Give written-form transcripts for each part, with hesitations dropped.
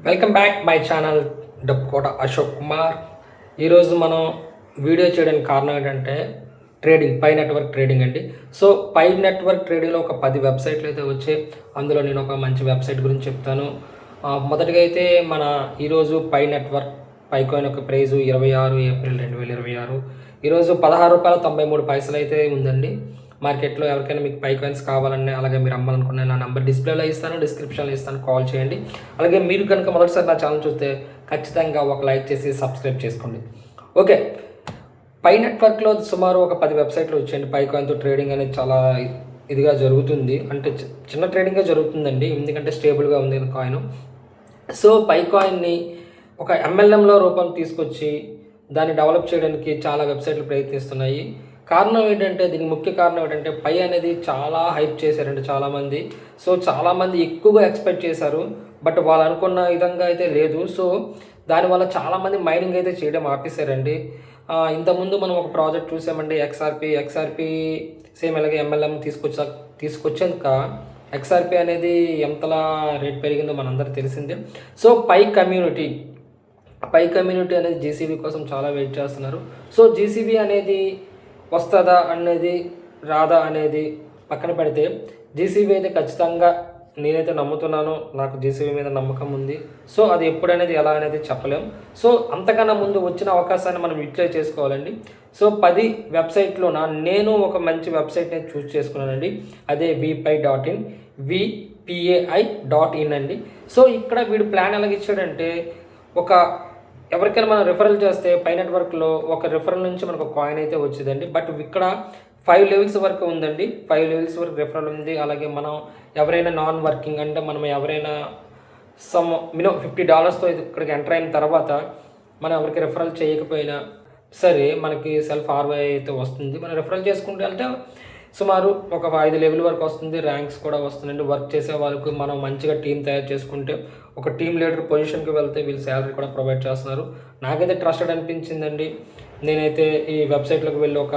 Welcome back my channel డబ్కోట అశోక్ కుమార్. ఈరోజు మనం వీడియో చేయడానికి కారణం ఏంటంటే పై నెట్వర్క్ ట్రేడింగ్ అండి. సో పై నెట్వర్క్ ట్రేడింగ్లో ఒక 10 వెబ్సైట్లు అయితే వచ్చాయి. అందులో నేను ఒక మంచి వెబ్సైట్ గురించి చెప్తాను. మొదటిగా అయితే మన ఈరోజు పై నెట్వర్క్ పైకాయిన్ యొక్క ప్రైజు 26 ఏప్రిల్ 2026 ఈరోజు ₹16.93 అయితే ఉందండి మార్కెట్లో. ఎవరికైనా మీకు పై కాయిన్స్ కావాలన్నా అలాగే మీరు అమ్మాలనుకున్న నా నెంబర్ డిస్ప్లేలో ఇస్తాను, డిస్క్రిప్షన్లో ఇస్తాను, కాల్ చేయండి. అలాగే మీరు కనుక మొదటిసారి నా ఛానల్ చూస్తే ఖచ్చితంగా ఒక లైక్ చేసి సబ్స్క్రైబ్ చేసుకోండి. ఓకే, పై నెట్వర్క్లో సుమారు ఒక 10 వెబ్సైట్లు వచ్చాయండి. పై కాయిన్తో ట్రేడింగ్ అనేది చాలా ఇదిగా జరుగుతుంది, అంటే చిన్న ట్రేడింగ్గా జరుగుతుందండి, ఎందుకంటే స్టేబుల్గా ఉంది కాయిన్. సో పై కాయిన్ని ఒక ఎంఎల్ఎంలో రూపం తీసుకొచ్చి దాన్ని డెవలప్ చేయడానికి చాలా వెబ్సైట్లు ప్రయత్నిస్తున్నాయి. కారణం ఏంటంటే, దీనికి ముఖ్య కారణం ఏంటంటే పై అనేది చాలా హైప్ చేశారండి చాలామంది. సో చాలామంది ఎక్కువగా ఎక్స్పెక్ట్ చేశారు, బట్ వాళ్ళు అనుకున్న విధంగా అయితే లేదు. సో దానివల్ల చాలామంది మైనింగ్ అయితే చేయడం ఆపేశారండి. ఇంతకుముందు మనం ఒక ప్రాజెక్ట్ చూసామండి, ఎక్స్ఆర్పి సేమ్ అలాగే ఎంఎల్ఎం తీసుకొచ్చాక ఎక్స్ఆర్పి అనేది ఎంతలా రేట్ పెరిగిందో మనందరికీ తెలిసిందే. సో పై కమ్యూనిటీ అనేది జీసీబీ కోసం చాలా వెయిట్ చేస్తున్నారు. సో జీసీబీ అనేది వస్తుందా అనేది రాదా అనేది పక్కన పెడితే జీసీబీ అయితే ఖచ్చితంగా నేనైతే నమ్ముతున్నాను, నాకు జీసీబీ మీద నమ్మకం ఉంది. సో అది ఎప్పుడనేది ఎలా అనేది చెప్పలేం. సో అంతకన్నా ముందు వచ్చిన అవకాశాన్ని మనం యూటిలైజ్ చేసుకోవాలండి. సో 10 వెబ్సైట్లో నేను ఒక మంచి వెబ్సైట్ని చూస్ చేసుకున్నానండి. అదే VPAI.in అండి. సో ఇక్కడ వీడు ప్లాన్ ఎలాగ ఇచ్చాడంటే, ఎవరికైనా మనం రిఫరల్ చేస్తే పై నెట్వర్క్లో ఒక రిఫరల్ నుంచి మనకు కాయిన్ అయితే వచ్చిందండి. బట్ ఇక్కడ 5 లెవెల్స్ వరకు ఉందండి. 5 లెవెల్స్ వరకు రిఫరల్ ఉంది. అలాగే మనం ఎవరైనా నాన్ వర్కింగ్ అంటే మనం ఎవరైనా మినిమం $50తో ఇక్కడికి ఎంటర్ అయిన తర్వాత మనం ఎవరికి రిఫరల్ చేయకపోయినా సరే మనకి సెల్ఫ్ ఆర్వై అయితే వస్తుంది. మనం రిఫరల్ చేసుకుంటే అంటే సుమారు ఒక 5 లెవెల్ వరకు వస్తుంది. ర్యాంక్స్ కూడా వస్తుందండి. వర్క్ చేసే వాళ్ళకు మనం మంచిగా టీం తయారు చేసుకుంటే ఒక టీం లీడర్ పొజిషన్కి వెళ్తే వీళ్ళు శాలరీ కూడా ప్రొవైడ్ చేస్తున్నారు. నాకైతే ట్రస్టెడ్ అనిపించిందండి. నేనైతే ఈ వెబ్సైట్లోకి వెళ్ళి ఒక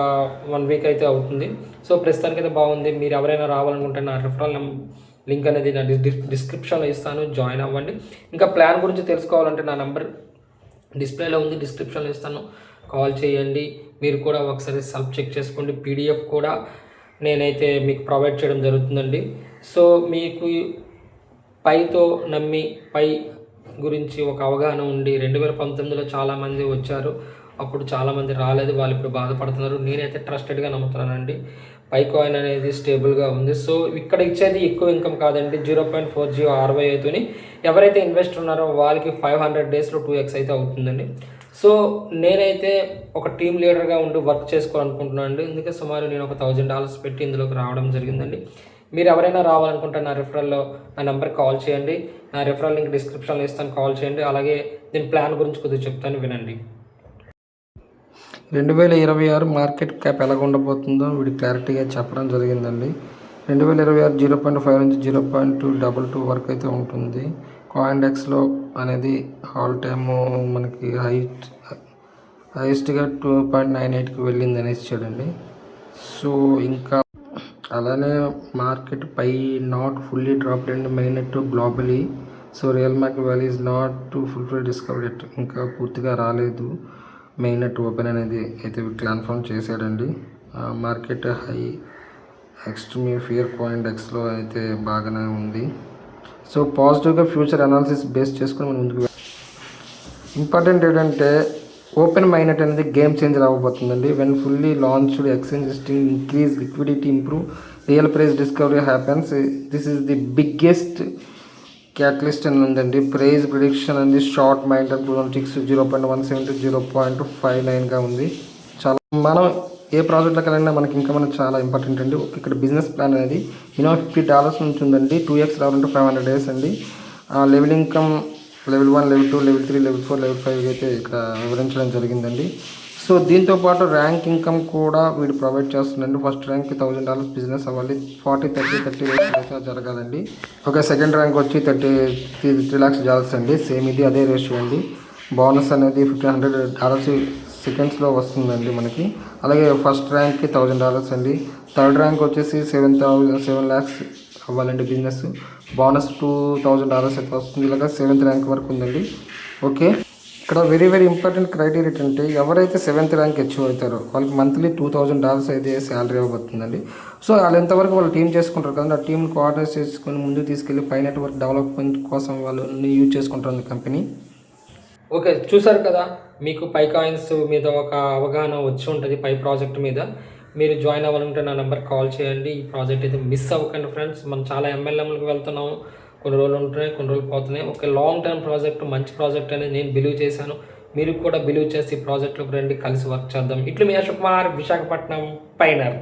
1 వీక్ అయితే అవుతుంది. సో ప్రస్తుతానికైతే బాగుంది. మీరు ఎవరైనా రావాలనుకుంటే నా రిఫరల్ లింక్ అనేది నా డిస్క్రిప్షన్లో ఇస్తాను, జాయిన్ అవ్వండి. ఇంకా ప్లాన్ గురించి తెలుసుకోవాలంటే నా నెంబర్ డిస్ప్లేలో ఉంది, డిస్క్రిప్షన్లో ఇస్తాను, కాల్ చేయండి. మీరు కూడా ఒకసారి సెల్ఫ్ చెక్ చేసుకోండి. పీడిఎఫ్ కూడా నేనైతే మీకు ప్రొవైడ్ చేయడం జరుగుతుందండి. సో మీకు పైతో నమ్మి పై గురించి ఒక అవగాహన ఉండి 2019లో చాలామంది వచ్చారు, అప్పుడు చాలామంది రాలేదు, వాళ్ళు ఇప్పుడు బాధపడుతున్నారు. నేనైతే ట్రస్టెడ్గా నమ్ముతున్నానండి. పై కాయిన్ అనేది స్టేబుల్గా ఉంది. సో ఇక్కడ ఇచ్చేది ఎక్కువ ఇన్కమ్ కాదండి, 0.40 ROI అవుతుంది. ఎవరైతే ఇన్వెస్టర్ ఉన్నారో వాళ్ళకి 500 డేస్లో 2x అయితే అవుతుందండి. సో నేనైతే ఒక టీమ్ లీడర్గా ఉండి వర్క్ చేసుకోవాలనుకుంటున్నాను అండి. అందుకే సుమారు నేను ఒక $1000 పెట్టి ఇందులోకి రావడం జరిగిందండి. మీరు ఎవరైనా రావాలనుకుంటే నా రిఫరల్లో నా నెంబర్కి కాల్ చేయండి. నా రిఫరల్ లింక్ డిస్క్రిప్షన్లో ఇస్తాను, కాల్ చేయండి. అలాగే దీని ప్లాన్ గురించి కొద్దిగా చెప్తాను, వినండి. 2026 మార్కెట్ క్యాప్ ఎలాగ ఉండబోతుందో వీడి క్లారిటీగా చెప్పడం జరిగిందండి. 2026 0.5 నుంచి 0.222 వరకు అయితే ఉంటుంది. కాయిన్డెక్స్లో అనేది ఆల్ టైమ్ మనకి హైయెస్ట్గా 2.98కి వెళ్ళింది అనేసి చూడండి. సో ఇంకా అలానే మార్కెట్ పై not fully drop and main globally. So real market value is not to fulfil discovery, ఇంకా పూర్తిగా రాలేదు. మెయిన్ ఓపెన్ అనేది అయితే కన్ఫర్మ్ చేశాడండి. మార్కెట్ హై ఎక్స్ట్రీమ్ ఫియర్ కాయిన్డెక్స్లో అయితే బాగానే ఉంది. సో పాజిటివ్గా ఫ్యూచర్ అనాలిసిస్ బేస్ చేసుకుని మనం ముందుకు ఇంపార్టెంట్ ఏంటంటే ఓపెన్ మైనెట్ అనేది గేమ్ చేంజర్ అవ్వబోతుందండి. When fully launched exchange listing increase liquidity improve real price discovery happens. This is the biggest catalyst అని ఉందండి. ప్రైజ్ ప్రిడిక్షన్ అనేది షార్ట్ మైండ్ 2006 0.17 to 0.59గా ఉంది. చాలా మనం ఏ ప్రాజెక్ట్లోకి వెళ్ళినా మనకి ఇంకా మనకు చాలా ఇంపార్టెంట్ అండి. ఇక్కడ బిజినెస్ ప్లాన్ అనేది మినిమం $50 నుంచి ఉందండి. 2x రావాలంటే 500 డేస్ అండి. Level income level 1, level 2, level 3, level 4, level 5 అయితే ఇక్కడ వివరించడం జరిగిందండి. సో దీంతోపాటు ర్యాంక్ ఇన్కమ్ కూడా వీడు ప్రొవైడ్ చేస్తుందండి. ఫస్ట్ ర్యాంక్కి $1000 బిజినెస్ అవ్వాలి, 40, 30, 30 అయితే జరగాలండి. ఓకే, సెకండ్ ర్యాంక్ వచ్చి $3 lakhs అండి. సేమ్ ఇది అదే రేషియో అండి. బోనస్ అనేది $1,500 సెకండ్స్లో వస్తుందండి మనకి. అలాగే ఫస్ట్ ర్యాంక్కి $1000 అండి. థర్డ్ ర్యాంక్ వచ్చేసి 7 lakhs అవ్వాలండి బిజినెస్. బోనస్ $2,000 అయితే వస్తుంది. ఇలాగా 7th ర్యాంక్ వరకు ఉందండి. ఓకే, ఇక్కడ వెరీ వెరీ ఇంపార్టెంట్ క్రైటీరియా ఏంటంటే ఎవరైతే 7th ర్యాంక్ అచీవ్ అవుతారో వాళ్ళకి మంత్లీ $2,000 అయితే శాలరీ ఇవ్వబోతుందండి. సో వాళ్ళు ఎంతవరకు వాళ్ళు టీం చేసుకుంటారు కదండి, ఆ టీంని కోఆర్డినేట్ చేసుకొని ముందుకు తీసుకెళ్ళి పై నెట్వర్క్ డెవలప్మెంట్ కోసం వాళ్ళు యూజ్ చేసుకుంటారు కంపెనీ. ఓకే, చూసారు కదా, మీకు పై కాయిన్స్ మీద ఒక అవగాహన వచ్చి ఉంటుంది. పై ప్రాజెక్ట్ మీద మీరు జాయిన్ అవ్వాలంటే నా నెంబర్కి కాల్ చేయండి. ఈ ప్రాజెక్ట్ అయితే మిస్ అవ్వకండి ఫ్రెండ్స్. మనం చాలా MLMలకు వెళ్తున్నాము, కొన్ని రోజులు ఉంటున్నాయి, కొన్ని రోజులు పోతున్నాయి. ఒక లాంగ్ టర్మ్ ప్రాజెక్ట్, మంచి ప్రాజెక్ట్ అనేది నేను బిలీవ్ చేశాను. మీరు కూడా బిలీవ్ చేసి ఈ ప్రాజెక్ట్లోకి రండి, కలిసి వర్క్ చేద్దాం. ఇట్లు మీ అశోక్ కుమార్, విశాఖపట్నం పైనర్.